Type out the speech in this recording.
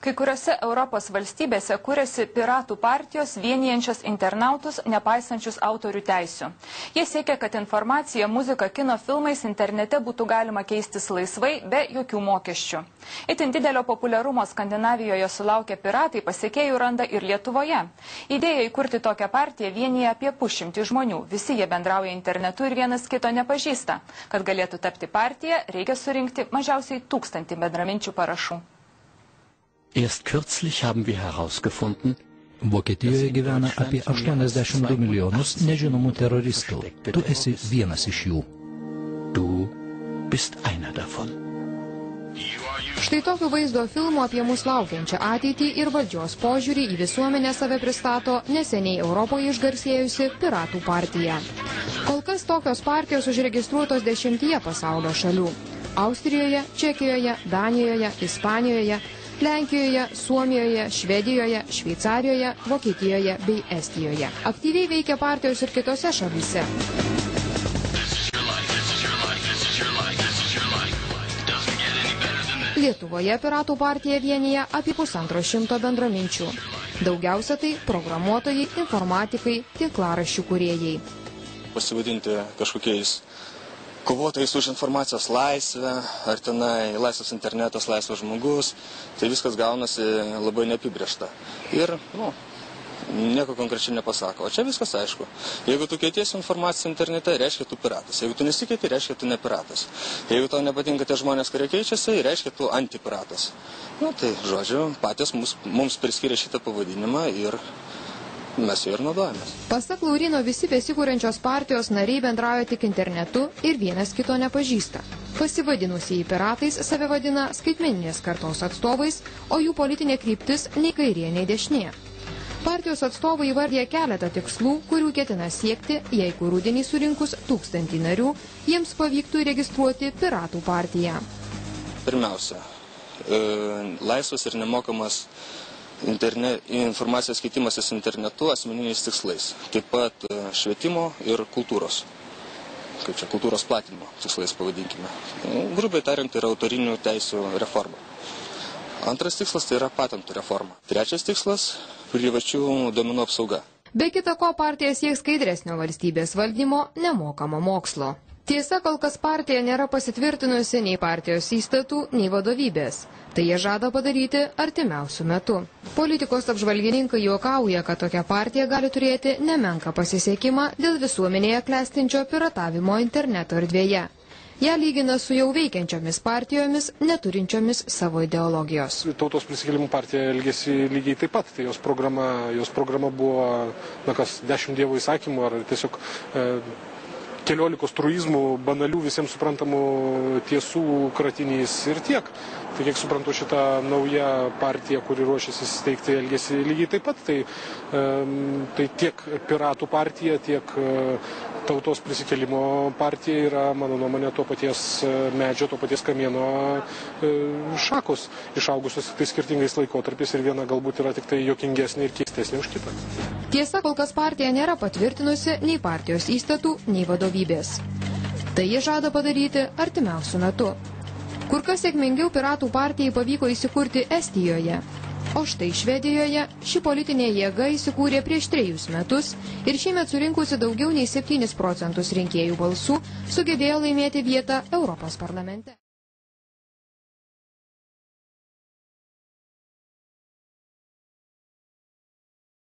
Kai kuriuose Europos valstybėse kūrėsi piratų partijos vienijančios internautus nepaisančius autorių teisių. Jie siekia, kad informacija, muzika, kino filmais internete būtų galima keistis laisvai be jokių mokesčių. Itin didelio populiarumo Skandinavijoje sulaukę piratai pasekėjų randa ir Lietuvoje. Idėja įkurti tokią partiją vienyje apie 100 žmonių. Visi jie bendrauja internetu ir vienas kito nepažįsta. Kad galėtų tapti partiją, reikia surinkti mažiausiai 1000 bendraminčių parašų. Erst kürzlich haben wir herausgefunden, Vokietijoje gyvena apie 82 milijonus nežinomų teroristų. Tu esi vienas iš jų. du bist einer davon. Štai tokiu vaizdo filmu apie mus laukiančią ateitį ir valdžios požiūrį į visuomenę save pristato neseniai Europoje išgarsėjusi Piratų partija. Kol kas tokios partijos užregistruotos 10 pasaulio šalių – Austrijoje, Čekijoje, Danijoje, Ispanijoje, Lenkijoje, Suomijoje, Švedijoje, Šveicarijoje, Vokietijoje bei Estijoje. Aktyviai veikia partijos ir kitose šalyse. Lietuvoje Piratų partija vienyje apie 150 bendraminčių. Daugiausia tai programuotojai, informatikai, tinklaraščių kūrėjai. Pasivadinti kažkokiais kovotojais už informacijos laisvę, ar tenai laisvas internetas, laisvas žmogus, tai viskas gaunasi labai neapibrėžta. Ir, nieko konkrečiai nepasako. O čia viskas aišku. Jeigu tu keitiesi informaciją internete, reiškia tu piratas. Jeigu tu nesikeiti, reiškia tu ne piratas. Jeigu tau nepatinka tie žmonės, kurie keičiasi, reiškia tu antipiratas. Tai, žodžiu, patys mums priskiria šitą pavadinimą ir mes jo ir naudojamės. Pasak Laurino, visi besikūrenčios partijos nariai bendrauja tik internetu ir vienas kito nepažįsta. Pasivadinusieji piratais save vadina skaitmeninės kartos atstovais, o jų politinė kryptis nei kairė, nei dešinė. Partijos atstovai įvardė keletą tikslų, kurių ketina siekti, jeigu rudenį surinkus 1000 narių, jiems pavyktų įregistruoti Piratų partiją. Pirmiausia, laisvas ir nemokamas informacijos keitimasis internetu asmeniniais tikslais. Taip pat švietimo ir kultūros. Kaip čia, kultūros platinimo tikslais pavadinkime. Grubiai tariant, tai yra autorinių teisių reforma. Antras tikslas tai yra patentų reforma. Trečias tikslas – privačių duomenų apsauga. Be kita ko, partija sieks skaidresnio valstybės valdymo, nemokamo mokslo. Tiesa, kol kas partija nėra pasitvirtinusi nei partijos įstatų, nei vadovybės. Tai jie žada padaryti artimiausių metų. Politikos apžvalgininkai juokauja, kad tokia partija gali turėti nemenką pasisekimą dėl visuomenėje klestinčio piratavimo interneto erdvėje. Ją lygina su jau veikiančiomis partijomis, neturinčiomis savo ideologijos. Tautos prisikėlimų partija elgėsi lygiai taip pat. Tai jos programa buvo 10 dievo įsakymų ar tiesiog keliolikos truizmų, banalių visiems suprantamų tiesų kratinys ir tiek. Tai kiek suprantu, šitą naują partiją, kuri ruošiasi įsteigti, elgėsi lygiai taip pat. Tai tiek Piratų partija, tiek Tautos prisikėlimo partija yra, mano nuomonė, to paties medžio, to paties kamieno šakos, išaugusios tai skirtingais laikotarpiais ir viena galbūt yra tik tai juokingesnė ir keistesnė už kitą. Tiesa, kol kas partija nėra patvirtinusi nei partijos įstatų, nei vadovybės. Tai jie žada padaryti artimiausių metų. Kur kas sėkmingiau Piratų partijai pavyko įsikurti Estijoje. O štai Švedijoje ši politinė jėga įsikūrė prieš 3 metus ir šiemet surinkusi daugiau nei 7% rinkėjų balsų sugebėjo laimėti vietą Europos parlamente.